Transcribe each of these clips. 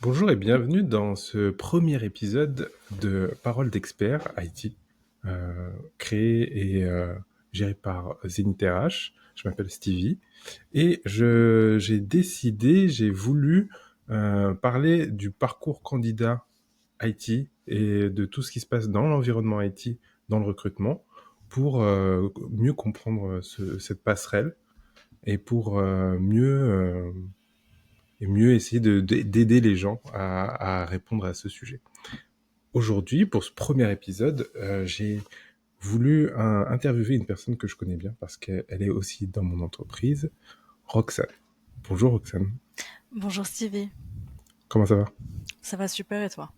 Bonjour et bienvenue dans ce premier épisode de Parole d'expert IT, créé et géré par Zenith RH. Je m'appelle Stevie et j'ai voulu parler du parcours candidat IT et de tout ce qui se passe dans l'environnement IT, dans le recrutement, pour mieux comprendre cette passerelle et pour mieux essayer d'aider les gens à répondre à ce sujet. Aujourd'hui, pour ce premier épisode, j'ai voulu interviewer une personne que je connais bien parce qu'elle est aussi dans mon entreprise, Roxane. Bonjour Roxane, Bonjour Stevie, comment ça va? ça va super et toi?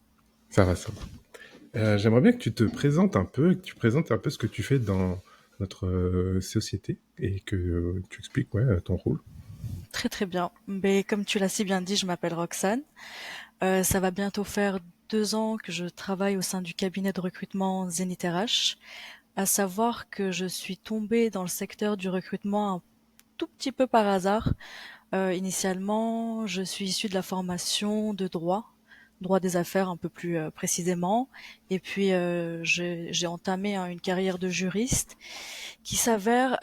Ça va, ça va. J'aimerais bien que tu te présentes un peu, que tu présentes un peu ce que tu fais dans notre société et que tu expliques ton rôle. Très très bien. Mais comme tu l'as si bien dit, je m'appelle Roxane. Ça va bientôt faire 2 ans que je travaille au sein du cabinet de recrutement Zenith RH. À savoir que je suis tombée dans le secteur du recrutement un tout petit peu par hasard. Initialement, je suis issue de la formation de droit des affaires un peu plus précisément. Et puis j'ai entamé une carrière de juriste qui s'avère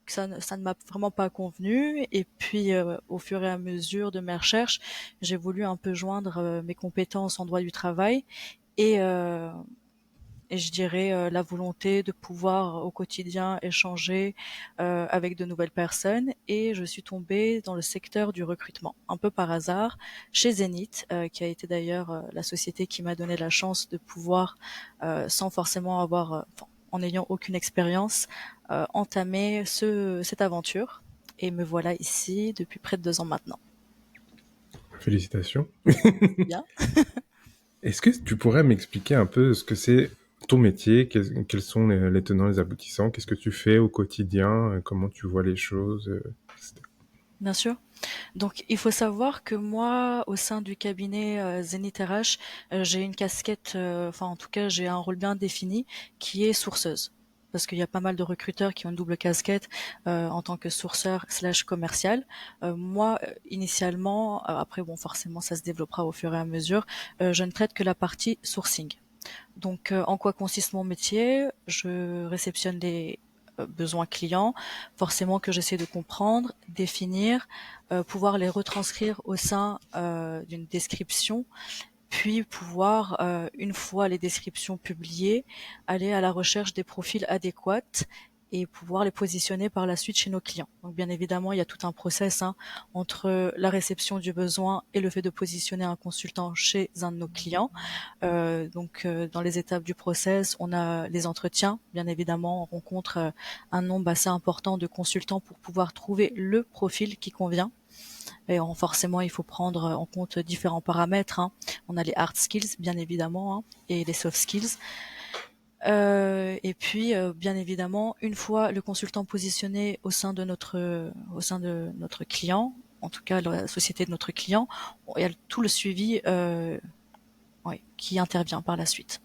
que ça ne m'a vraiment pas convenu. Et puis, au fur et à mesure de mes recherches, j'ai voulu un peu joindre mes compétences en droit du travail et, euh, et je dirais la volonté de pouvoir au quotidien échanger avec de nouvelles personnes. Et je suis tombée dans le secteur du recrutement, un peu par hasard, chez Zenith, qui a été d'ailleurs la société qui m'a donné la chance de pouvoir, sans forcément avoir, en n'ayant aucune expérience, entamer cette aventure. Et me voilà ici depuis près de 2 ans maintenant. Félicitations. Bien. Est-ce que tu pourrais m'expliquer un peu ce que c'est ton métier, quels sont les tenants, les aboutissants, qu'est-ce que tu fais au quotidien, comment tu vois les choses, etc. Bien sûr. Donc, il faut savoir que moi, au sein du cabinet Zenith RH, j'ai une casquette, enfin en tout cas, j'ai un rôle bien défini qui est sourceuse. Parce qu'il y a pas mal de recruteurs qui ont une double casquette en tant que sourceur slash commercial. Moi, initialement, après bon, forcément, ça se développera au fur et à mesure. Je ne traite que la partie sourcing. Donc, en quoi consiste mon métier? Je réceptionne des besoins clients, forcément que j'essaie de comprendre, définir, pouvoir les retranscrire au sein d'une description, puis pouvoir, une fois les descriptions publiées, aller à la recherche des profils adéquats et pouvoir les positionner par la suite chez nos clients. Donc bien évidemment, il y a tout un process entre la réception du besoin et le fait de positionner un consultant chez un de nos clients. Dans les étapes du process, on a les entretiens. Bien évidemment, on rencontre un nombre assez important de consultants pour pouvoir trouver le profil qui convient. Et forcément, il faut prendre en compte différents paramètres. On a les hard skills, bien évidemment, et les soft skills. Et puis, bien évidemment, une fois le consultant positionné au sein de notre client, en tout cas la société de notre client, il y a tout le suivi ouais, qui intervient par la suite.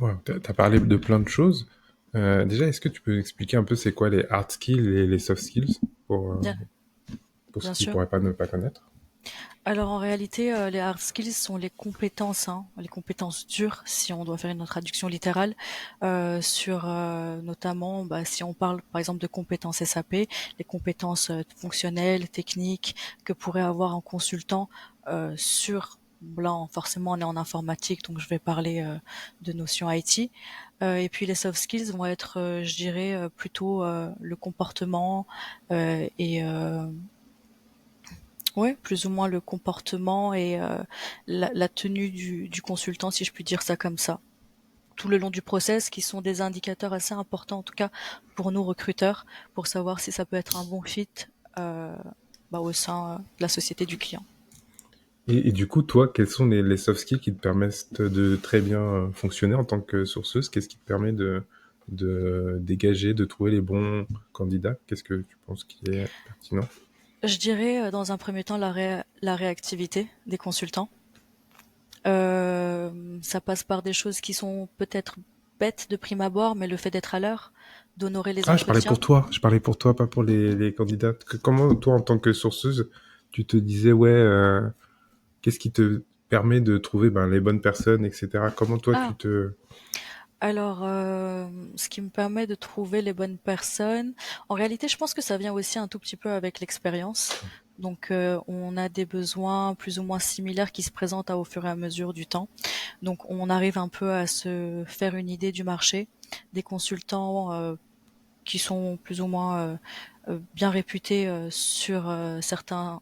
Ouais, t'as parlé de plein de choses. Déjà, est-ce que tu peux expliquer un peu c'est quoi les hard skills et les soft skills pour, euh, Bien, pour ceux bien qui sûr. pourraient pas ne pas connaître? Alors en réalité, les hard skills sont les compétences, les compétences dures, si on doit faire une traduction littérale, sur notamment, si on parle par exemple de compétences SAP, les compétences fonctionnelles, techniques que pourrait avoir un consultant sur là forcément on est en informatique, donc je vais parler de notions IT. Et puis les soft skills vont être, je dirais, plutôt le comportement et ouais, plus ou moins le comportement et la tenue du consultant, si je puis dire ça comme ça. Tout le long du process, qui sont des indicateurs assez importants, en tout cas pour nous recruteurs, pour savoir si ça peut être un bon fit euh, au sein de la société du client. Et du coup, toi, quels sont les soft skills qui te permettent de très bien fonctionner en tant que sourceuse? Qu'est-ce qui te permet de dégager, de trouver les bons candidats? Qu'est-ce que tu penses qui est pertinent? Je dirais dans un premier temps la réactivité des consultants. Ça passe par des choses qui sont peut-être bêtes de prime abord, mais le fait d'être à l'heure, d'honorer les Ah, je parlais entretiens. pour toi. Je parlais pour toi, pas pour les candidats. Comment, toi, en tant que sourceuse, tu te disais, Qu'est-ce qui te permet de trouver les bonnes personnes, etc. Comment toi tu Ah, te... alors, ce qui me permet de trouver les bonnes personnes, en réalité, je pense que ça vient aussi un tout petit peu avec l'expérience. Donc, on a des besoins plus ou moins similaires qui se présentent au fur et à mesure du temps. Donc, on arrive un peu à se faire une idée du marché, des consultants qui sont plus ou moins bien réputés sur certains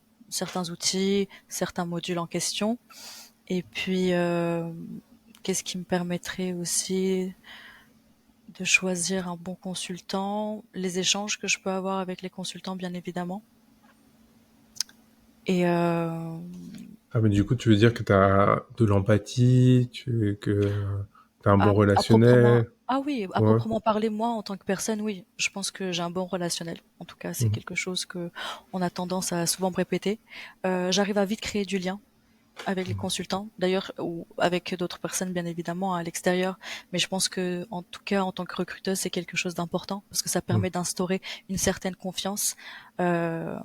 outils, certains modules en question. Et puis, qu'est-ce qui me permettrait aussi de choisir un bon consultant, les échanges que je peux avoir avec les consultants, bien évidemment. Et Ah, mais du coup, tu veux dire que tu as de l'empathie, que tu as un bon à proprement, relationnel. ah oui, à Ouais. proprement parler, moi, en tant que personne, oui, je pense que j'ai un bon relationnel. En tout cas, c'est Mhm. quelque chose que on a tendance à souvent me répéter. J'arrive à vite créer du lien avec les consultants, d'ailleurs, ou avec d'autres personnes, bien évidemment, à l'extérieur. Mais je pense que, en tout cas, en tant que recruteuse, c'est quelque chose d'important parce que ça Mhm. permet d'instaurer une certaine confiance euh,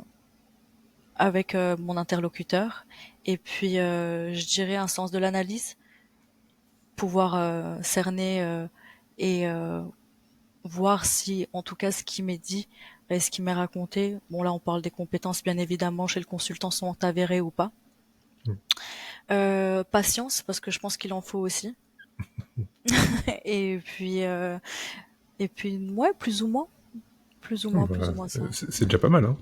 avec mon interlocuteur. Et puis, je dirais un sens de l'analyse, pouvoir cerner et voir si, en tout cas, ce qui m'est dit et ce qui m'est raconté, bon là, on parle des compétences, bien évidemment, chez le consultant sont avérées ou pas. Mhm. Patience, parce que je pense qu'il en faut aussi. Et puis, euh, et puis, ouais, Oh, plus ou moins ça. c'est déjà pas mal, hein.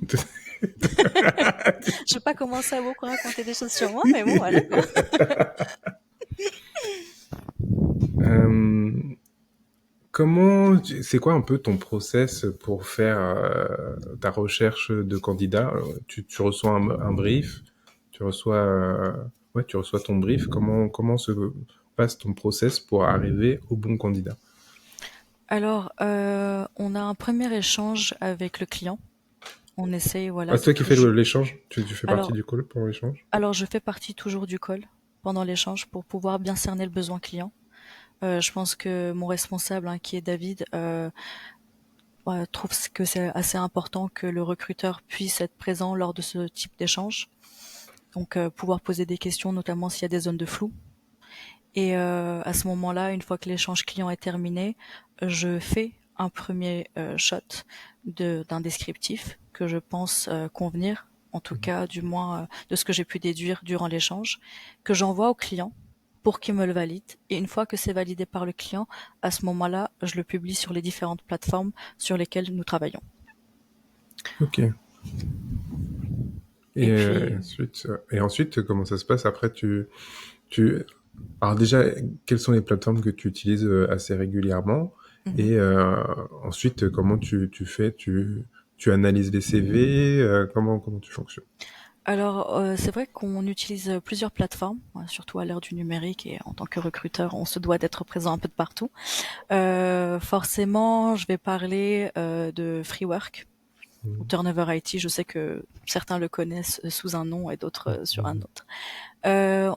Je vais pas commencer à beaucoup raconter des choses sur moi, mais bon, voilà quoi. Euh, c'est quoi un peu ton process pour faire ta recherche de candidat? Tu reçois un brief, tu reçois, ouais, tu reçois ton brief. Comment se passe ton process pour arriver au bon candidat? Alors, on a un premier échange avec le client. On essaye, Ah, voilà, c'est de toi qui fais toujours. l'échange? Tu fais partie Alors, du call pour l'échange? alors, je fais partie toujours du call pendant l'échange pour pouvoir bien cerner le besoin client. Je pense que mon responsable, hein, qui est David, ouais, trouve que c'est assez important que le recruteur puisse être présent lors de ce type d'échange. Donc, pouvoir poser des questions, notamment s'il y a des zones de flou. Et à ce moment-là, une fois que l'échange client est terminé, je fais un premier shot d'un descriptif que je pense convenir, en tout cas du moins de ce que j'ai pu déduire durant l'échange, que j'envoie au client pour qu'il me le valide. Et une fois que c'est validé par le client, à ce moment-là, je le publie sur les différentes plateformes sur lesquelles nous travaillons. Ok. Et puis, Et ensuite, comment ça se passe après tu, alors déjà, quelles sont les plateformes que tu utilises assez régulièrement? mhm. Et ensuite, comment tu fais? Tu analyses les CV? Comment tu fonctionnes? Alors, c'est vrai qu'on utilise plusieurs plateformes, surtout à l'ère du numérique et en tant que recruteur, on se doit d'être présent un peu de partout. Forcément, je vais parler de Freework ou Mhm. Turnover IT. Je sais que certains le connaissent sous un nom et d'autres sur un Mhm. autre.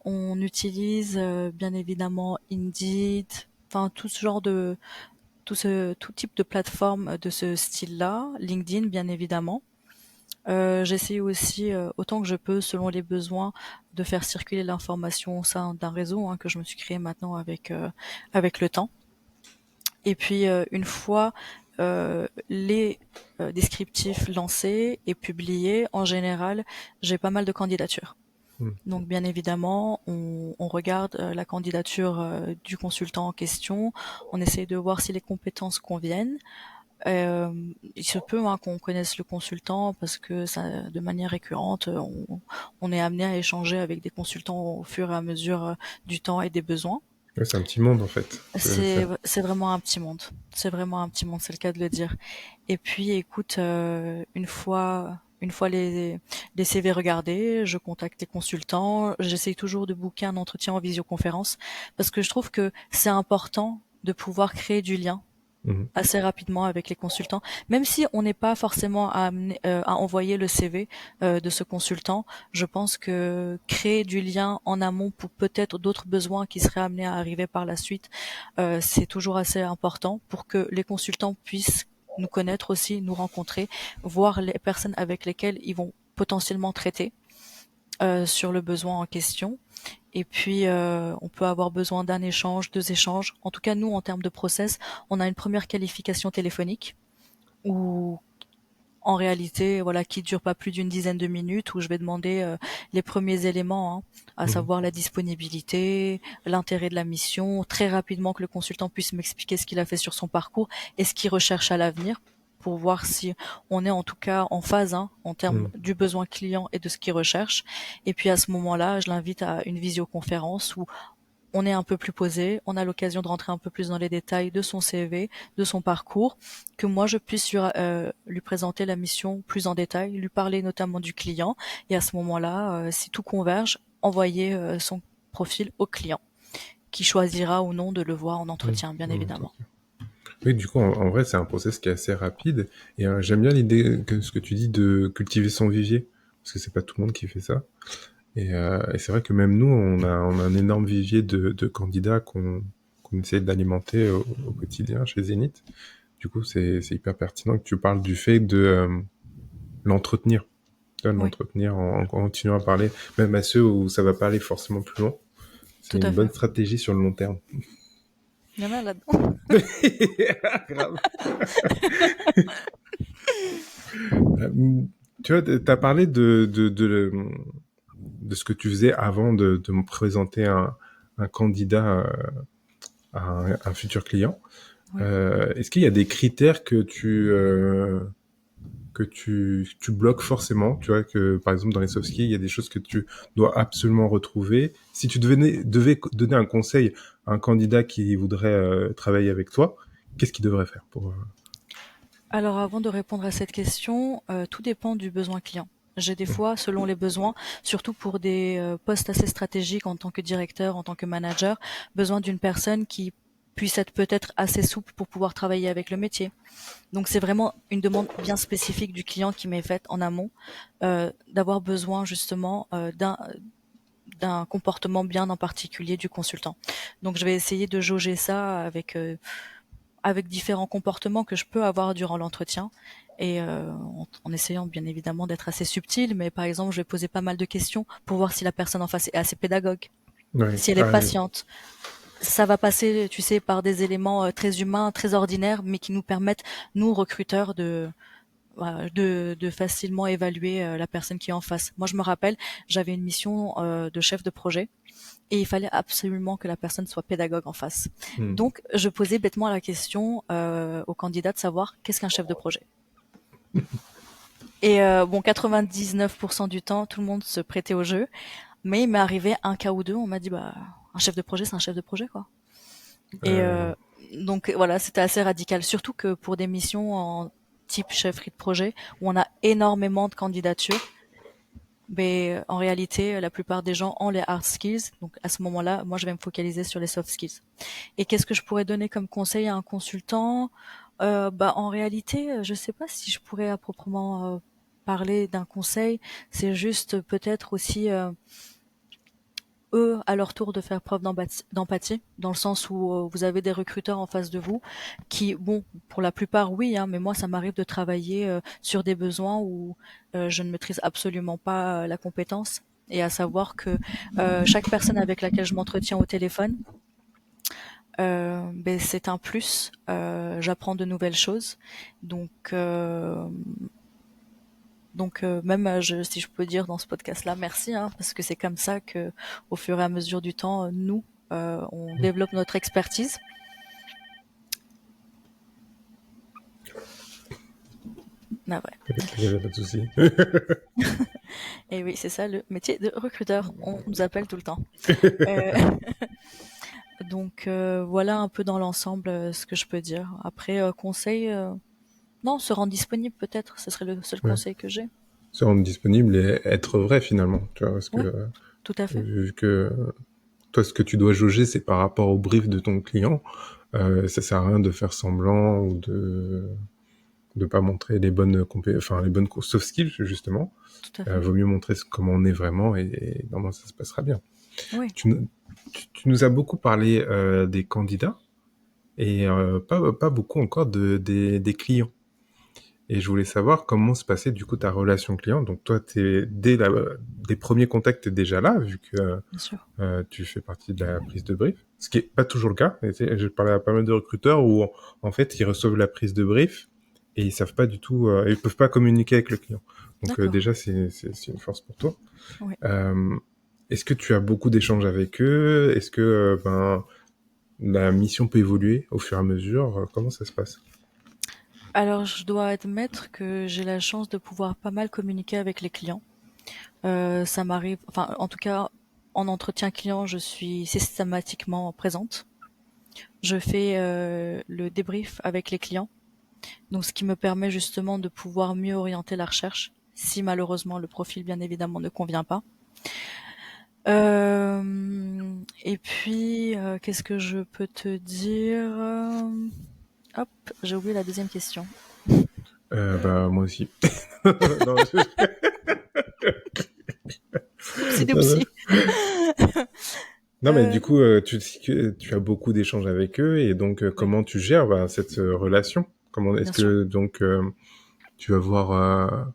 On utilise bien évidemment Indeed, enfin tout ce genre de tout type de plateforme de ce style-là. LinkedIn, bien évidemment. J'essaie aussi autant que je peux, selon les besoins, de faire circuler l'information au sein d'un réseau, hein, que je me suis créé maintenant avec le temps. Et puis une fois les descriptifs lancés et publiés, en général, j'ai pas mal de candidatures. Mhm. Donc bien évidemment, on regarde la candidature du consultant en question, on essaye de voir si les compétences conviennent. Euh, il se peut, hein, qu'on connaisse le consultant parce que ça, de manière récurrente, on est amené à échanger avec des consultants au fur et à mesure du temps et des besoins. Ouais, c'est un petit monde en fait. C'est vraiment un petit monde. C'est vraiment un petit monde, c'est le cas de le dire. Et puis, écoute, une fois les CV regardés, je contacte les consultants. J'essaye toujours de booker un entretien en visioconférence parce que je trouve que c'est important de pouvoir créer du lien Mhm. assez rapidement avec les consultants, même si on n'est pas forcément à envoyer le CV de ce consultant. Je pense que créer du lien en amont pour peut-être d'autres besoins qui seraient amenés à arriver par la suite, c'est toujours assez important pour que les consultants puissent nous connaître aussi, nous rencontrer, voir les personnes avec lesquelles ils vont potentiellement traiter. sur le besoin en question. Et puis, on peut avoir besoin d'un échange, 2 échanges. En tout cas, nous, en termes de process, on a une première qualification téléphonique où, en réalité, voilà, qui dure pas plus d'une dizaine de minutes, où je vais demander les premiers éléments, hein, à Mhm. savoir la disponibilité, l'intérêt de la mission, très rapidement que le consultant puisse m'expliquer ce qu'il a fait sur son parcours et ce qu'il recherche à l'avenir pour voir si on est en tout cas en phase, hein, en termes Mhm. du besoin client et de ce qu'il recherche. Et puis à ce moment-là, je l'invite à une visioconférence où on est un peu plus posé, on a l'occasion de rentrer un peu plus dans les détails de son CV, de son parcours, que moi je puisse lui présenter la mission plus en détail, lui parler notamment du client, et à ce moment-là, si tout converge, envoyer son profil au client, qui choisira ou non de le voir en Mhm. entretien, bien Mhm. évidemment. Oui, du coup, en vrai, c'est un process qui est assez rapide. Et j'aime bien l'idée que ce que tu dis de cultiver son vivier, parce que c'est pas tout le monde qui fait ça. Et c'est vrai que même nous, on a un énorme vivier de candidats qu'on essaie d'alimenter au quotidien chez Zenith. Du coup, c'est hyper pertinent que tu parles du fait de l'entretenir, de Oui, l'entretenir en continuant à parler, même à ceux où ça va pas aller forcément plus loin. C'est tout à une fait. bonne stratégie sur le long terme. Il y en a là-dedans. Grave. Euh, Tu vois, t'as parlé de ce que tu faisais avant de me présenter un candidat à un futur client. Oui. Est-ce qu'il y a des critères que tu bloques forcément? Tu vois que par exemple dans les soft skills, il y a des choses que tu dois absolument retrouver. Si tu devais donner un conseil à un candidat qui voudrait travailler avec toi, qu'est-ce qu'il devrait faire pour Alors avant de répondre à cette question, tout dépend du besoin client. J'ai des fois, selon les besoins, surtout pour des postes assez stratégiques en tant que directeur, en tant que manager, besoin d'une personne qui puisse être peut-être assez souple pour pouvoir travailler avec le métier. Donc c'est vraiment une demande bien spécifique du client qui m'est faite en amont, d'avoir besoin justement d'un comportement bien en particulier du consultant. Donc je vais essayer de jauger ça avec différents comportements que je peux avoir durant l'entretien et en essayant bien évidemment d'être assez subtil, mais par exemple je vais poser pas mal de questions pour voir si la personne en face est assez pédagogue, Ouais, si elle est patiente. Ça va passer, tu sais, par des éléments très humains, très ordinaires, mais qui nous permettent, nous recruteurs, de voilà, de facilement évaluer la personne qui est en face. Moi, je me rappelle, j'avais une mission de chef de projet et il fallait absolument que la personne soit pédagogue en face. hmm. Donc, je posais bêtement la question au candidat de savoir qu'est-ce qu'un chef de projet. Et bon, 99% du temps, tout le monde se prêtait au jeu, mais il m'est arrivé un cas ou deux, on m'a dit bah un chef de projet, c'est un chef de projet quoi. Et Euh, donc voilà, c'était assez radical, surtout que pour des missions en type chefferie de projet où on a énormément de candidatures. Mais en réalité, la plupart des gens ont les hard skills. Donc à ce moment-là, moi, je vais me focaliser sur les soft skills. Et qu'est-ce que je pourrais donner comme conseil à un consultant? Bah, en réalité, je sais pas si je pourrais à proprement parler d'un conseil. C'est juste peut-être aussi eux, à leur tour, de faire preuve d'empathie, dans le sens où vous avez des recruteurs en face de vous qui, bon, pour la plupart, oui, hein, mais moi, ça m'arrive de travailler sur des besoins où je ne maîtrise absolument pas la compétence. Et à savoir que chaque personne avec laquelle je m'entretiens au téléphone, ben, c'est un plus. J'apprends de nouvelles choses. Donc, même si je peux dire dans ce podcast-là, merci, hein, parce que c'est comme ça que, au fur et à mesure du temps, nous, on développe notre expertise. Ah ouais. il y avait pas de souci. Et oui, c'est ça le métier de recruteur. On nous appelle tout le temps. Euh, donc voilà un peu dans l'ensemble ce que je peux dire. Après conseil, non, se rendre disponible peut-être, ce serait le seul Ouais. conseil que j'ai. Se rendre disponible et être vrai finalement, tu vois, parce que Oui, tout à fait. vu que toi, ce que tu dois jauger, c'est par rapport au brief de ton client. Ça sert à rien de faire semblant ou de pas montrer les bonnes enfin les bonnes soft skills justement. Tout à fait. Vaut mieux montrer comment on est vraiment et normalement ça se passera bien. Oui. Tu, tu nous as beaucoup parlé des candidats et pas beaucoup encore des clients. Et je voulais savoir comment se passait du coup ta relation client. Donc toi, des premiers contacts, t'es déjà là, vu que bien sûr. tu fais partie de la prise de brief. Ce qui est pas toujours le cas. Et j'ai parlé à pas mal de recruteurs où en fait ils reçoivent la prise de brief et ils savent pas du tout, ils peuvent pas communiquer avec le client. Donc D'accord. déjà c'est une force pour toi. Oui. Euh, Est-ce que tu as beaucoup d'échanges avec eux? Est-ce que la mission peut évoluer au fur et à mesure? Comment ça se passe? Alors, je dois admettre que j'ai la chance de pouvoir pas mal communiquer avec les clients. Ça m'arrive, enfin, en tout cas, en entretien client, je suis systématiquement présente. Je fais le débrief avec les clients, donc ce qui me permet justement de pouvoir mieux orienter la recherche, si malheureusement le profil, bien évidemment, ne convient pas. Et puis, qu'est-ce que je peux te dire? Hop, j'ai oublié la deuxième question. Bah moi aussi. Non, Oupsie non, non. doupsie. Non, mais du coup, tu dis que tu as beaucoup d'échanges avec eux et donc Oui, comment tu gères cette relation? Comment est-ce bien sûr. que donc tu vas voir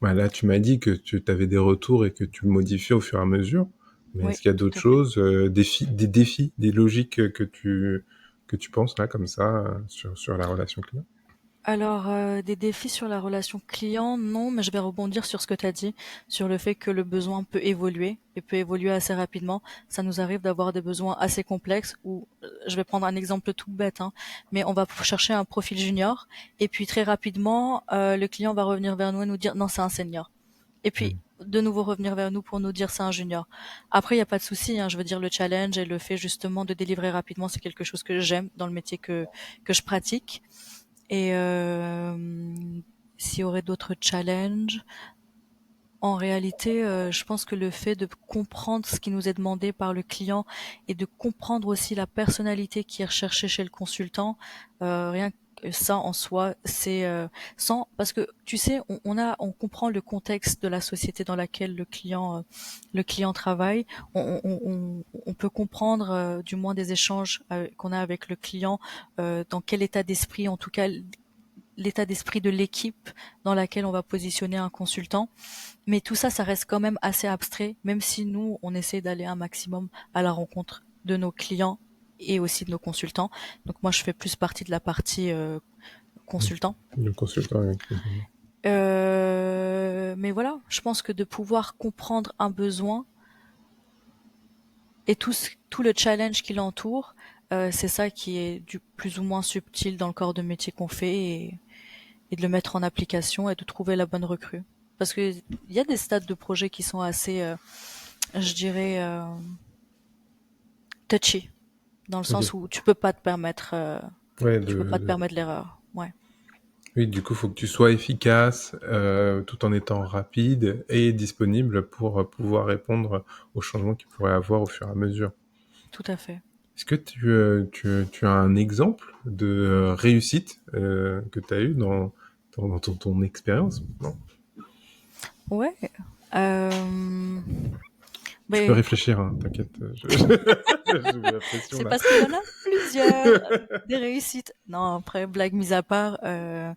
bah là, tu m'as dit que tu avais des retours et que tu modifiais au fur et à mesure, mais Oui, est-ce qu'il y a tout d'autres à fait. choses, des défis, des logiques que tu penses là comme ça sur la relation client? Alors, des défis sur la relation client, non, mais je vais rebondir sur ce que tu as dit, sur le fait que le besoin peut évoluer et peut évoluer assez rapidement. Ça nous arrive d'avoir des besoins assez complexes où, je vais prendre un exemple tout bête, hein, mais on va chercher un profil junior et puis très rapidement, le client va revenir vers nous et nous dire non, c'est un senior. Et puis, Mm. de nouveau revenir vers nous pour nous dire c'est un junior. Après, il n'y a pas de souci, hein, je veux dire, le challenge et le fait justement de délivrer rapidement, c'est quelque chose que j'aime dans le métier que je pratique. Et s'il y aurait d'autres challenges, en réalité, je pense que le fait de comprendre ce qui nous est demandé par le client et de comprendre aussi la personnalité qui est recherchée chez le consultant, rien que ça en soi, c'est sans parce que tu sais, on comprend le contexte de la société dans laquelle le client travaille. On peut comprendre du moins des échanges qu'on a avec le client, dans quel état d'esprit, en tout cas l'état d'esprit de l'équipe dans laquelle on va positionner un consultant. Mais tout ça, ça reste quand même assez abstrait, même si nous, on essaie d'aller un maximum à la rencontre de nos clients et aussi de nos consultants. Donc moi, je fais plus partie de la partie Mm. consultant. Le consultant, oui. Mais voilà, je pense que de pouvoir comprendre un besoin et tout le challenge qui l'entoure, c'est ça qui est du plus ou moins subtil dans le corps de métier qu'on fait et de le mettre en application et de trouver la bonne recrue. Parce que il y a des stades de projet qui sont assez, je dirais, touchy, dans le Ok. sens où Ouais, tu peux pas te permettre l'erreur. Ouais, oui, du coup, faut que tu sois efficace, tout en étant rapide et disponible pour pouvoir répondre aux changements qu'il pourrait avoir au fur et à mesure. tout à fait. Est-ce que tu as un exemple de réussite que tu as eu dans ton expérience? Non. Ouais. Euh... Tu peux Mais réfléchir, hein, t'inquiète. J'ai mis la pression c'est là. parce qu'il y en a plusieurs des réussites. Non, après blague mise à part, ben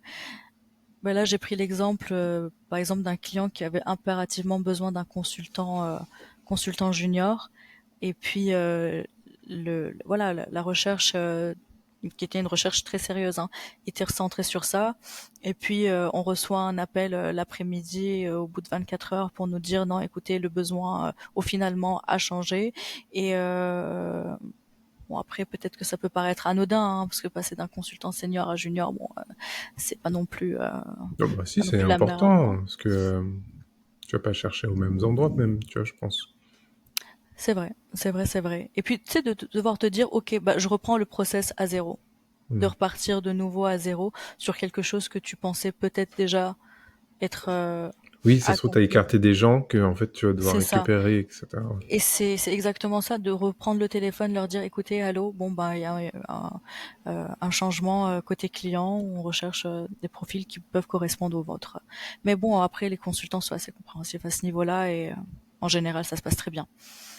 là j'ai pris l'exemple, par exemple d'un client qui avait impérativement besoin d'un consultant junior, et puis voilà la recherche qui était une recherche très sérieuse, hein, était recentrée sur ça. Et puis on reçoit un appel l'après-midi au bout de 24 heures pour nous dire non, écoutez, le besoin au finalement a changé. Et bon après peut-être que ça peut paraître anodin, hein, parce que passer d'un consultant senior à junior, bon, c'est Oh, bah si, pas non c'est plus la mer à boire. important, parce que tu vas pas chercher aux mêmes endroits même, tu vois, je pense. C'est vrai, c'est vrai, c'est vrai. Et puis tu sais de devoir te dire ok, bah je reprends le process à zéro, de Mm. repartir de nouveau à zéro sur quelque chose que tu pensais peut-être déjà être Oui, ça se trouve, t'as accompli. écarté des gens que en fait tu vas devoir C'est ça. récupérer, etc. Et c'est exactement ça, de reprendre le téléphone, leur dire écoutez, allô, bon ben il y a un changement côté client, on recherche des profils qui peuvent correspondre aux vôtres. Mais bon, après les consultants sont assez compréhensifs à ce niveau-là en général, ça se passe très bien.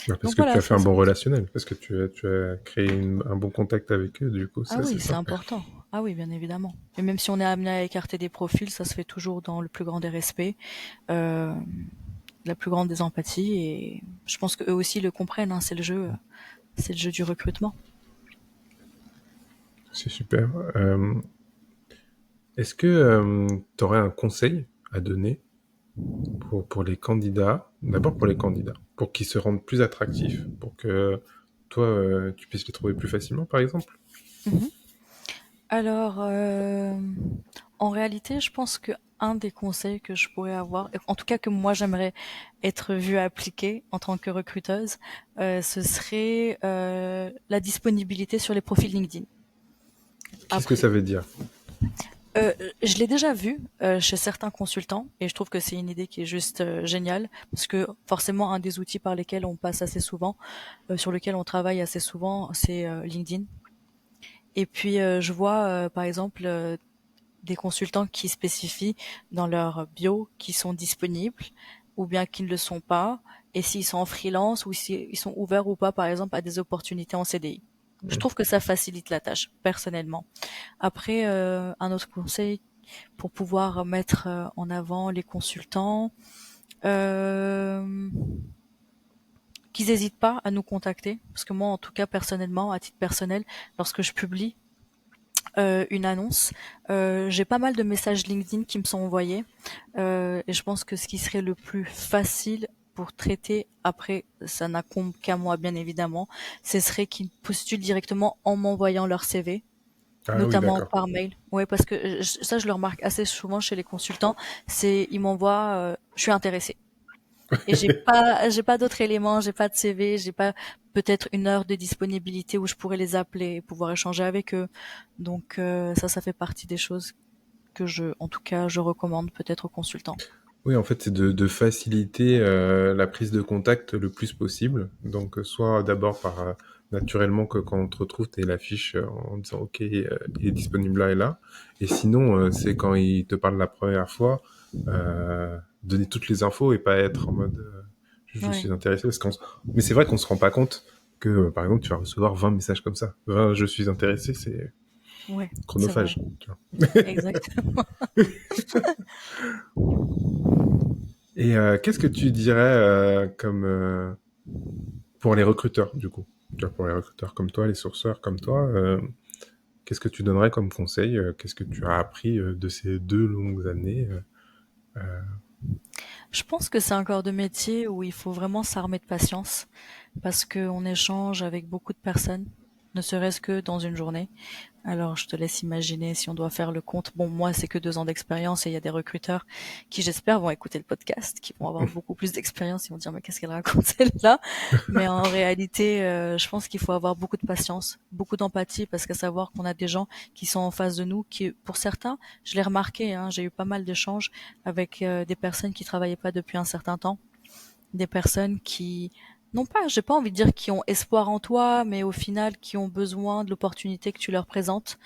Bah, parce Donc que tu voilà, as fait ça un c'est bon un petit. relationnel, parce que tu as créé un bon contact avec eux, du coup, Ah ça c'est oui, c'est parfait. important. Ah oui, bien évidemment. Et même si on est amené à écarter des profils, ça se fait toujours dans le plus grand des respects, euh, la plus grande des empathies. Et je pense qu'eux aussi le comprennent. Hein, c'est le jeu du recrutement. C'est super. Est-ce que tu aurais un conseil à donner pour les candidats, d'abord pour les candidats, pour qu'ils se rendent plus attractifs, pour que toi, tu puisses les trouver plus facilement, par exemple? Mhm. Alors, en réalité, je pense que un des conseils que je pourrais avoir, en tout cas que moi j'aimerais être vue appliquer en tant que recruteuse, ce serait la disponibilité sur les profils LinkedIn. Qu'est-ce que Après, ça veut dire? je l'ai déjà vu chez certains consultants et je trouve que c'est une idée qui est juste géniale parce que forcément un des outils par lesquels on passe assez souvent, sur lequel on travaille assez souvent, c'est LinkedIn. Et puis je vois par exemple des consultants qui spécifient dans leur bio qui sont disponibles ou bien qui ne le sont pas, et s'ils sont en freelance ou s'ils sont ouverts ou pas, par exemple, à des opportunités en CDI. Je trouve que ça facilite la tâche, personnellement. Après, un autre conseil pour pouvoir mettre en avant les consultants, euh, qu'ils n'hésitent pas à nous contacter, parce que moi, en tout cas, personnellement, à titre personnel, lorsque je publie une annonce. J'ai pas mal de messages LinkedIn qui me sont envoyés et je pense que ce qui serait le plus facile pour traiter, après ça n'incombe qu'à moi bien évidemment, ce serait qu'ils postulent directement en m'envoyant leur CV, Ah oui, notamment d'accord. par mail. Ouais, parce que ça je le remarque assez souvent chez les consultants, c'est ils m'envoient je suis intéressé. Et j'ai pas d'autres éléments, j'ai pas de CV, j'ai pas peut-être une heure de disponibilité où je pourrais les appeler et pouvoir échanger avec eux. Donc ça fait partie des choses que en tout cas, je recommande peut-être aux consultants. Oui, en fait, c'est de faciliter la prise de contact le plus possible. Donc, soit d'abord par naturellement que quand on te retrouve, tu l'affiche en disant OK, il est disponible là et là. Et sinon, c'est quand il te parle la première fois, donner toutes les infos et pas être en mode je Ouais, suis intéressé. Mais c'est vrai qu'on se rend pas compte que, par exemple, tu vas recevoir 20 messages comme ça. 20 je suis intéressé, c'est ouais, c'est vrai, chronophage. Tu vois. exactement. Et qu'est-ce que tu dirais comme pour les recruteurs, du coup? Tu vois, pour les recruteurs comme toi, les sourceurs comme toi, qu'est-ce que tu donnerais comme conseil? Qu'est-ce que tu as appris de ces 2 longues années? Euh, Je pense que c'est un corps de métier où il faut vraiment s'armer de patience parce qu'on échange avec beaucoup de personnes, ne serait-ce que dans une journée. Alors, je te laisse imaginer si on doit faire le compte. Bon, moi, c'est que 2 ans d'expérience et il y a des recruteurs qui, j'espère, vont écouter le podcast, qui vont avoir beaucoup plus d'expérience. Ils vont dire, mais qu'est-ce qu'elle raconte celle-là? Mais en réalité, je pense qu'il faut avoir beaucoup de patience, beaucoup d'empathie, parce qu'à savoir qu'on a des gens qui sont en face de nous, qui, pour certains, je l'ai remarqué, hein, j'ai eu pas mal d'échanges avec des personnes qui travaillaient pas depuis un certain temps, des personnes qui non pas, j'ai pas envie de dire qui ont espoir en toi, mais au final qui ont besoin de l'opportunité que tu leur présentes.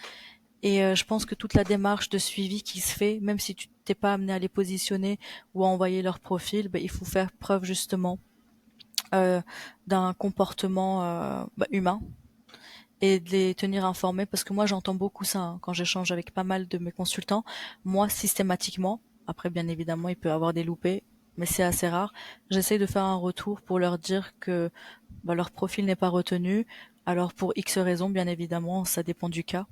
Et je pense que toute la démarche de suivi qui se fait, même si tu t'es pas amené à les positionner ou à envoyer leur profil, ben, il faut faire preuve justement euh, d'un comportement humain et de les tenir informés parce que moi j'entends beaucoup ça hein, quand j'échange avec pas mal de mes consultants. Moi systématiquement, après bien évidemment il peut y avoir des loupés, mais c'est assez rare, j'essaie de faire un retour pour leur dire que leur profil n'est pas retenu. Alors pour X raisons, bien évidemment, ça dépend du cas.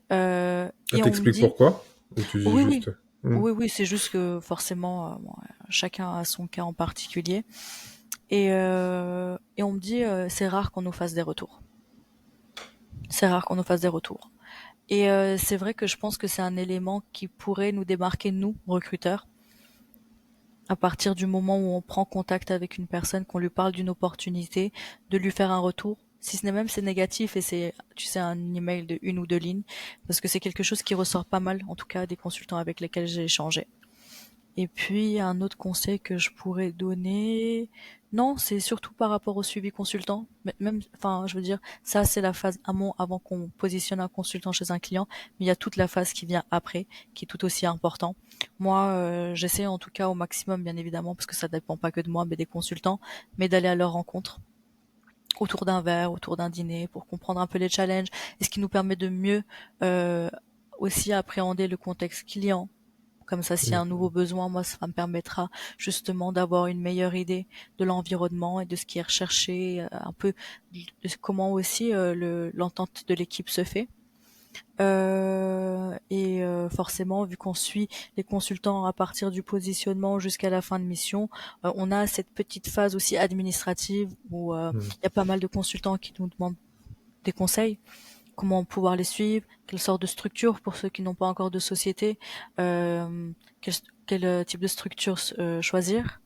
Ah, Et on me t'expliques dit, pourquoi? Ou tu dis oui, oui, juste... Hmm. oui, oui, c'est juste que forcément, bon, chacun a son cas en particulier. Et on me dit, c'est rare qu'on nous fasse des retours. C'est rare qu'on nous fasse des retours. Et c'est vrai que je pense que c'est un élément qui pourrait nous démarquer, nous, recruteurs, à partir du moment où on prend contact avec une personne, qu'on lui parle d'une opportunité, de lui faire un retour. Si ce n'est même c'est négatif et c'est, tu sais, un email de 1 ou 2 lignes, parce que c'est quelque chose qui ressort pas mal, en tout cas des consultants avec lesquels j'ai échangé. Et puis un autre conseil que je pourrais donner, non, c'est surtout par rapport au suivi consultant. Même, enfin, je veux dire, ça c'est la phase amont avant qu'on positionne un consultant chez un client, mais il y a toute la phase qui vient après, qui est tout aussi important. Moi, j'essaie en tout cas au maximum, bien évidemment, parce que ça dépend pas que de moi, mais des consultants, mais d'aller à leur rencontre autour d'un verre, autour d'un dîner, pour comprendre un peu les challenges, et ce qui nous permet de mieux euh, aussi appréhender le contexte client. Comme ça, s'il y a un nouveau besoin, moi, ça me permettra justement d'avoir une meilleure idée de l'environnement et de ce qui est recherché, un peu de comment aussi l'entente de l'équipe se fait. Forcément, vu qu'on suit les consultants à partir du positionnement jusqu'à la fin de mission, on a cette petite phase aussi administrative où Mm. il y a pas mal de consultants qui nous demandent des conseils, comment pouvoir les suivre, quelle sorte de structure pour ceux qui n'ont pas encore de société, euh, quel, quel type de structure choisir,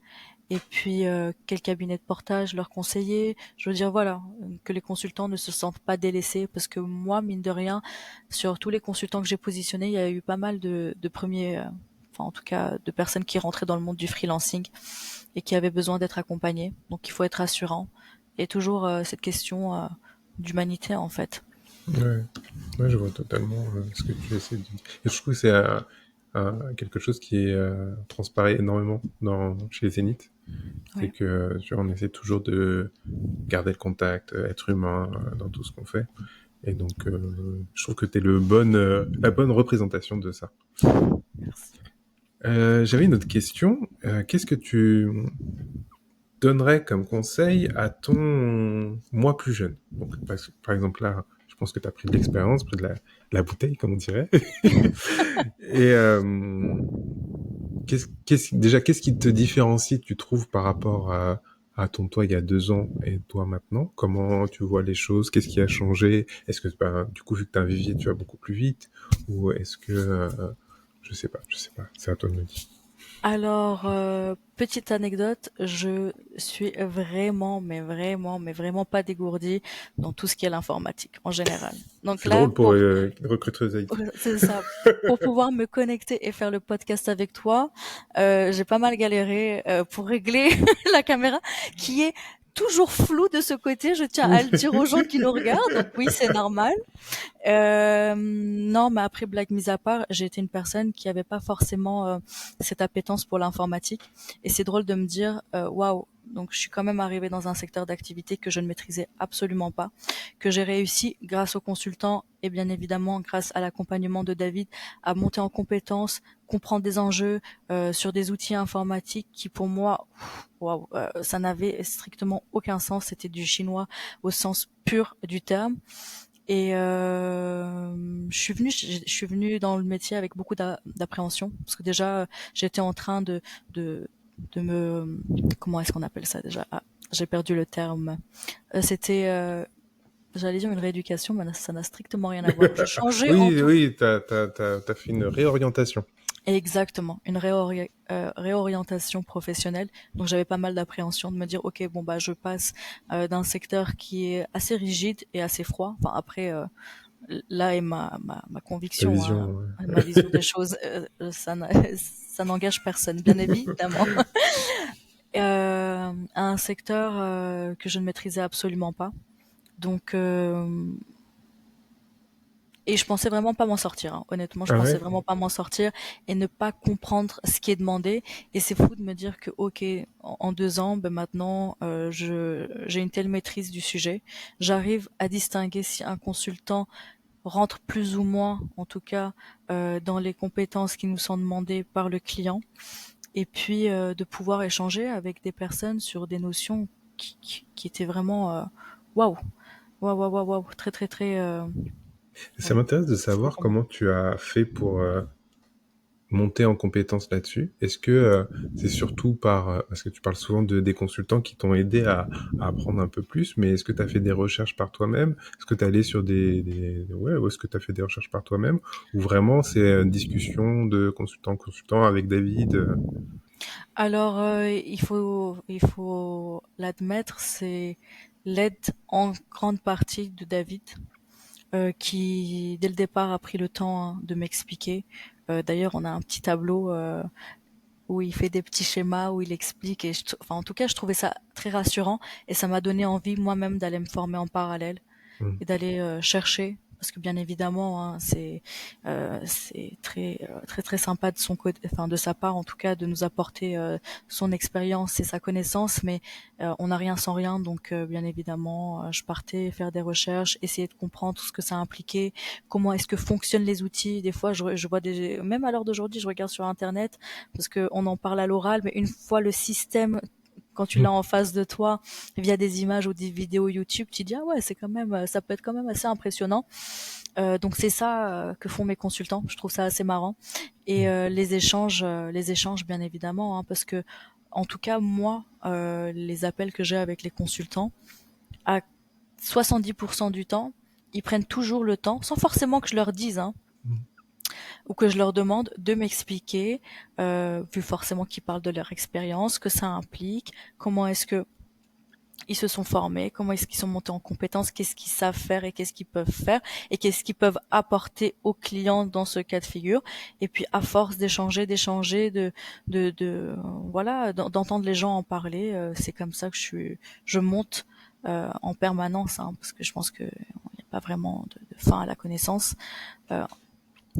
et puis quel cabinet de portage leur conseiller. Je veux dire, voilà, que les consultants ne se sentent pas délaissés, parce que moi, mine de rien, sur tous les consultants que j'ai positionnés, il y a eu pas mal de premiers, enfin en tout cas de personnes qui rentraient dans le monde du freelancing et qui avaient besoin d'être accompagnées. Donc il faut être rassurant, et toujours cette question d'humanité en fait. Ouais. Ouais, je vois totalement ce que tu essaies de dire. Et je trouve que c'est quelque chose qui transparaît énormément chez Zénith. C'est Ouais. que tu vois, on essaie toujours de garder le contact, être humain dans tout ce qu'on fait. Et donc, je trouve que tu es la bonne représentation de ça. Merci. J'avais une autre question. Qu'est-ce que tu donnerais comme conseil à ton moi plus jeune? Donc, par exemple, là, je pense que tu as pris de l'expérience, pris de la bouteille, comme on dirait. Et déjà, qu'est-ce qui te différencie, tu trouves, par rapport à ton toi il y a 2 ans et toi maintenant? Comment tu vois les choses? Qu'est-ce qui a changé? Est-ce que, ben, du coup, vu que tu as un vivier, tu vas beaucoup plus vite? Ou est-ce que, je sais pas, c'est à toi de me dire. Alors, petite anecdote, je suis vraiment, mais vraiment pas dégourdie dans tout ce qui est l'informatique en général. Donc C'est là, drôle pour recruteuse IT. c'est ça, pour pouvoir me connecter et faire le podcast avec toi, j'ai pas mal galéré pour régler la caméra qui est toujours floue de ce côté. Je tiens à le dire aux gens qui nous regardent. Donc oui, c'est normal. Non, mais après, blague mise à part, j'ai été une personne qui avait pas forcément cette appétence pour l'informatique. Et c'est drôle de me dire, waouh, donc je suis quand même arrivée dans un secteur d'activité que je ne maîtrisais absolument pas, que j'ai réussi grâce aux consultants et bien évidemment grâce à l'accompagnement de David à monter en compétences, comprendre des enjeux sur des outils informatiques qui pour moi, waouh, ça n'avait strictement aucun sens. C'était du chinois au sens pur du terme. Et je suis venue dans le métier avec beaucoup d'appréhension, parce que déjà j'étais en train de me, comment est-ce qu'on appelle ça déjà? Ah, j'ai perdu le terme. C'était, j'allais dire une rééducation, mais ça n'a strictement rien à voir. Je changeais en Oui, tout. oui, t'as fait une réorientation. Exactement, une réorientation professionnelle. Donc j'avais pas mal d'appréhension de me dire, ok, bon bah je passe d'un secteur qui est assez rigide et assez froid. Enfin après, là est ma Ta conviction, hein, vision. ma vision des choses. Ça n'engage personne, bien évidemment. À un secteur que je ne maîtrisais absolument pas. Donc, et je pensais vraiment pas m'en sortir, hein. Honnêtement, je Ah pensais ouais? vraiment pas m'en sortir et ne pas comprendre ce qui est demandé. Et c'est fou de me dire que, ok, en 2 ans, ben maintenant, j'ai une telle maîtrise du sujet. J'arrive à distinguer si un consultant rentre plus ou moins, en tout cas, dans les compétences qui nous sont demandées par le client, et puis de pouvoir échanger avec des personnes sur des notions qui étaient vraiment waouh, waouh, waouh, waouh, waouh, très, très, très, Ça ouais, m'intéresse de fou savoir pour moi. comment tu as fait pour monter en compétence là-dessus. Est-ce que c'est surtout parce que tu parles souvent des consultants qui t'ont aidé à apprendre un peu plus, mais est-ce que tu as fait des recherches par toi-même? Est-ce que tu es allé sur ouais, ou est-ce que tu as fait des recherches par toi-même? Ou vraiment c'est une discussion de consultant en consultant avec David? Alors, il faut l'admettre, c'est l'aide en grande partie de David, qui dès le départ a pris le temps, hein, de m'expliquer. D'ailleurs, on a un petit tableau où il fait des petits schémas, où il explique. Et enfin, en tout cas, je trouvais ça très rassurant et ça m'a donné envie moi-même d'aller me former en parallèle Mm. et d'aller chercher. Parce que bien évidemment, hein, c'est très très sympa de son côté, enfin de sa part en tout cas, de nous apporter son expérience et sa connaissance, mais on n'a rien sans rien, donc bien évidemment, je partais faire des recherches, essayer de comprendre tout ce que ça impliquait, comment est-ce que fonctionnent les outils. Des fois, je vois même à l'heure d'aujourd'hui, je regarde sur Internet parce que on en parle à l'oral, mais une fois le système quand tu l'as en face de toi via des images ou des vidéos YouTube, tu te dis ah ouais, c'est quand même, ça peut être quand même assez impressionnant. Donc c'est ça que font mes consultants. Je trouve ça assez marrant. Et Mm. les échanges bien évidemment, hein, parce que en tout cas moi, les appels que j'ai avec les consultants, à 70% du temps, ils prennent toujours le temps, sans forcément que je leur dise, hein, Mm. ou que je leur demande de m'expliquer, vu forcément qu'ils parlent de leur expérience, que ça implique, comment est-ce que ils se sont formés, comment est-ce qu'ils sont montés en compétences, qu'est-ce qu'ils savent faire et qu'est-ce qu'ils peuvent faire et qu'est-ce qu'ils peuvent apporter aux clients dans ce cas de figure. Et puis à force d'échanger, voilà, d'entendre les gens en parler, c'est comme ça que je monte en permanence, hein, parce que je pense que il n'y a pas vraiment de fin à la connaissance euh,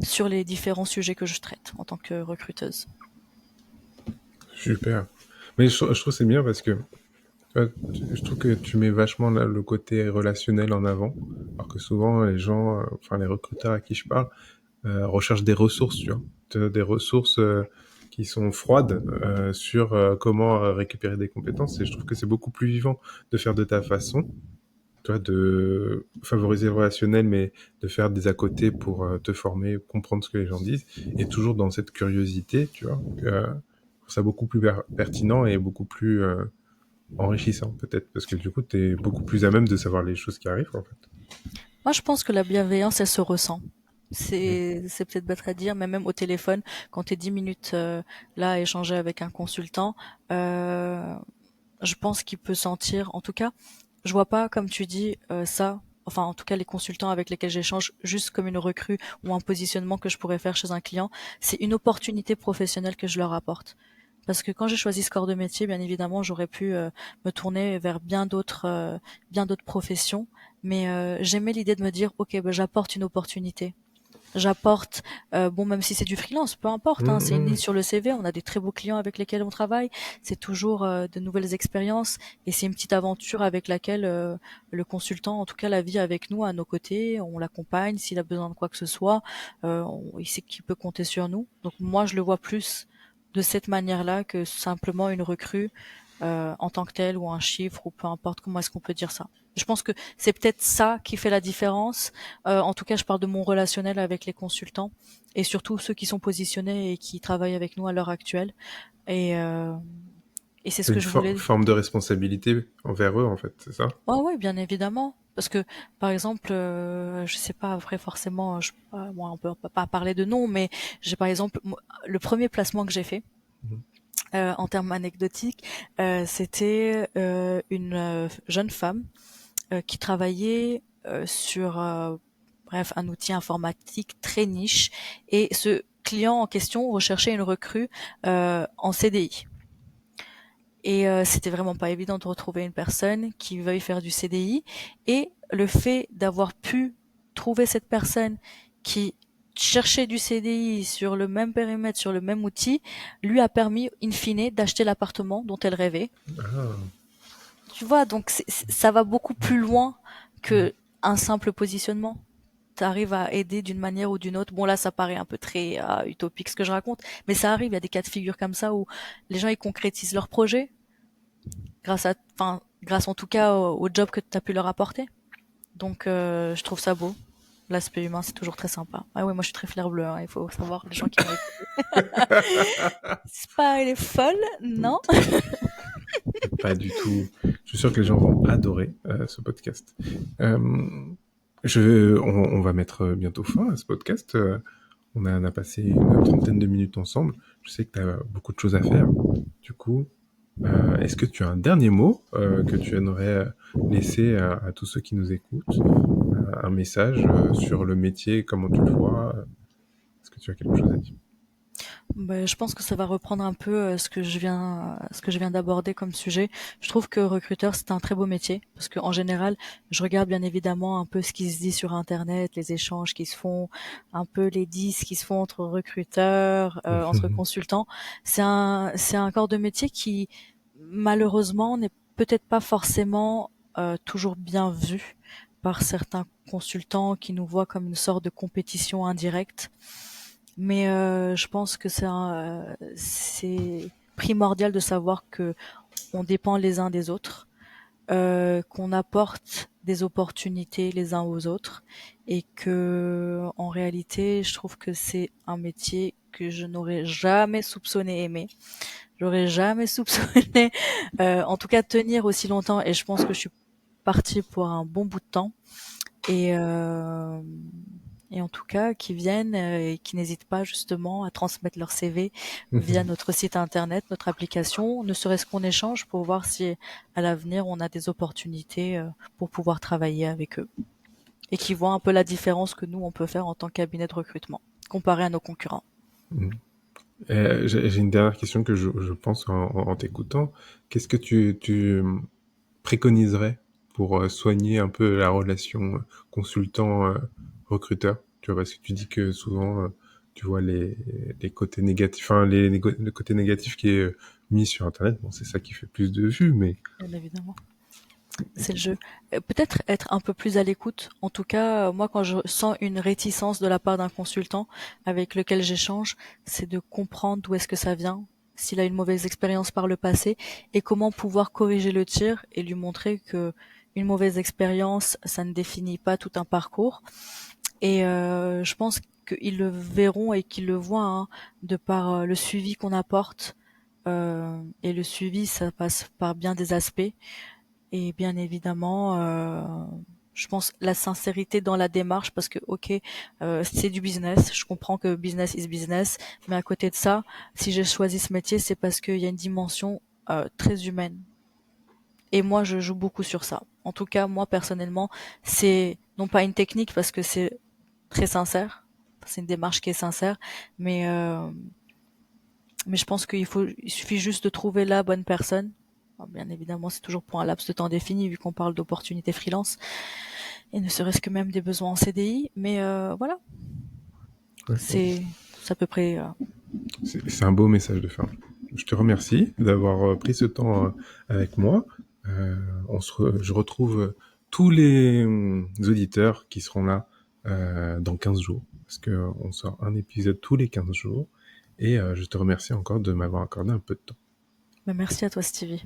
sur les différents sujets que je traite en tant que recruteuse. Super. Mais je trouve que c'est bien parce que je trouve que tu mets vachement là, le côté relationnel en avant, alors que souvent les gens, enfin les recruteurs à qui je parle, recherchent des ressources, tu vois, des ressources qui sont froides sur comment récupérer des compétences. Et je trouve que c'est beaucoup plus vivant de faire de ta façon, tu vois, de favoriser le relationnel, mais de faire des à côté pour te former, comprendre ce que les gens disent, et toujours dans cette curiosité, tu vois. Je trouve ça beaucoup plus pertinent et beaucoup plus enrichissant peut-être, parce que du coup, tu es beaucoup plus à même de savoir les choses qui arrivent, en fait. Moi, je pense que la bienveillance, elle se ressent. Mm. C'est peut-être bête à dire, mais même au téléphone, quand tu es 10 minutes là à échanger avec un consultant, euh, je pense qu'il peut sentir, en tout cas, je vois pas, comme tu dis, ça, enfin en tout cas les consultants avec lesquels j'échange, juste comme une recrue ou un positionnement que je pourrais faire chez un client, c'est une opportunité professionnelle que je leur apporte. Parce que quand j'ai choisi ce corps de métier, bien évidemment, j'aurais pu me tourner vers bien d'autres professions, mais j'aimais l'idée de me dire, ok, ben, j'apporte une opportunité. J'apporte, bon, même si c'est du freelance, peu importe, hein, c'est une ligne Mm, sur le CV. On a des très beaux clients avec lesquels on travaille. C'est toujours de nouvelles expériences et c'est une petite aventure avec laquelle le consultant, en tout cas, la vie avec nous à nos côtés. On l'accompagne s'il a besoin de quoi que ce soit. Il sait qu'il peut compter sur nous. Donc moi, je le vois plus de cette manière-là que simplement une recrue en tant que telle ou un chiffre ou peu importe comment est-ce qu'on peut dire ça. Je pense que c'est peut-être ça qui fait la différence. En tout cas, je parle de mon relationnel avec les consultants et surtout ceux qui sont positionnés et qui travaillent avec nous à l'heure actuelle. Et, euh, et c'est ce C'est que une je voulais. forme de responsabilité envers eux, en fait, c'est ça? Oh oui, bien évidemment. Parce que, par exemple, je sais pas, après forcément, moi, on peut pas parler de nom, mais j'ai par exemple le premier placement que j'ai fait Mhm. en termes anecdotiques, c'était une jeune femme qui travaillait sur bref un outil informatique très niche et ce client en question recherchait une recrue en CDI. Et c'était vraiment pas évident de retrouver une personne qui veuille faire du CDI. Et le fait d'avoir pu trouver cette personne qui cherchait du CDI sur le même périmètre, sur le même outil, lui a permis, in fine, d'acheter l'appartement dont elle rêvait. Ah. Tu vois, donc ça va beaucoup plus loin Mm. que un simple positionnement. Tu arrives à aider d'une manière ou d'une autre. Bon là, ça paraît un peu très utopique ce que je raconte, mais ça arrive. Il y a des cas de figure comme ça où les gens ils concrétisent leur projet grâce en tout cas au job que tu as pu leur apporter. Donc je trouve ça beau. L'aspect humain, c'est toujours très sympa. Ah ouais, moi je suis très fleur bleue, hein, il faut savoir les gens qui m'ont écouté. C'est pas elle est folle, non. Pas du tout. Je suis sûr que les gens vont adorer ce podcast. Euh, on va mettre bientôt fin à ce podcast. On a passé une trentaine de minutes ensemble. Je sais que tu as beaucoup de choses à faire. Du coup, est-ce que tu as un dernier mot que tu aimerais laisser à tous ceux qui nous écoutent? Un message sur le métier, comment tu le vois? Est-ce que tu as quelque chose à dire? Bah, je pense que ça va reprendre un peu ce que je viens d'aborder comme sujet. Je trouve que recruteur, c'est un très beau métier parce qu'en général, je regarde bien évidemment un peu ce qui se dit sur Internet, les échanges qui se font, un peu les dits qui se font entre recruteurs, entre consultants. C'est un corps de métier qui, malheureusement, n'est peut-être pas forcément toujours bien vu par certains consultants qui nous voient comme une sorte de compétition indirecte. Mais je pense que c'est primordial de savoir que on dépend les uns des autres, qu'on apporte des opportunités les uns aux autres, et que en réalité, je trouve que c'est un métier que je n'aurais jamais soupçonné aimer. J'aurais jamais soupçonné, en tout cas, tenir aussi longtemps. Et je pense que je suis partie pour un bon bout de temps. Et et en tout cas qui viennent et qui n'hésitent pas justement à transmettre leur CV via notre site internet, notre application, ne serait-ce qu'on échange pour voir si à l'avenir on a des opportunités pour pouvoir travailler avec eux et qui voient un peu la différence que nous on peut faire en tant que cabinet de recrutement comparé à nos concurrents. J'ai une dernière question que je pense en t'écoutant. Qu'est-ce que tu préconiserais pour soigner un peu la relation consultant-recruteur? Tu vois, parce que tu dis que souvent, tu vois les côtés négatifs, enfin, le côté négatif qui est mis sur Internet. Bon, c'est ça qui fait plus de vues, mais Bien évidemment. C'est le jeu. Peut-être être un peu plus à l'écoute. En tout cas, moi, quand je sens une réticence de la part d'un consultant avec lequel j'échange, c'est de comprendre d'où est-ce que ça vient, s'il a une mauvaise expérience par le passé, et comment pouvoir corriger le tir et lui montrer que une mauvaise expérience, ça ne définit pas tout un parcours. Et je pense qu'ils le verront et qu'ils le voient, hein, de par le suivi qu'on apporte. Et le suivi, ça passe par bien des aspects. Et bien évidemment, je pense la sincérité dans la démarche parce que ok, c'est du business. Je comprends que business is business, mais à côté de ça, si j'ai choisi ce métier, c'est parce qu'il y a une dimension très humaine. Et moi, je joue beaucoup sur ça. En tout cas, moi personnellement, c'est non pas une technique parce que c'est très sincère. C'est une démarche qui est sincère, mais euh, mais je pense il suffit juste de trouver la bonne personne. Bon, bien évidemment, c'est toujours pour un laps de temps défini vu qu'on parle d'opportunités freelance et ne serait-ce que même des besoins en CDI. Mais voilà, ouais, c'est à peu près. c'est un beau message de fin. Je te remercie d'avoir pris ce temps avec moi. Je retrouve tous les auditeurs qui seront là dans 15 jours, parce qu'on sort un épisode tous les 15 jours. Et je te remercie encore de m'avoir accordé un peu de temps. Mais merci à toi, Stevie.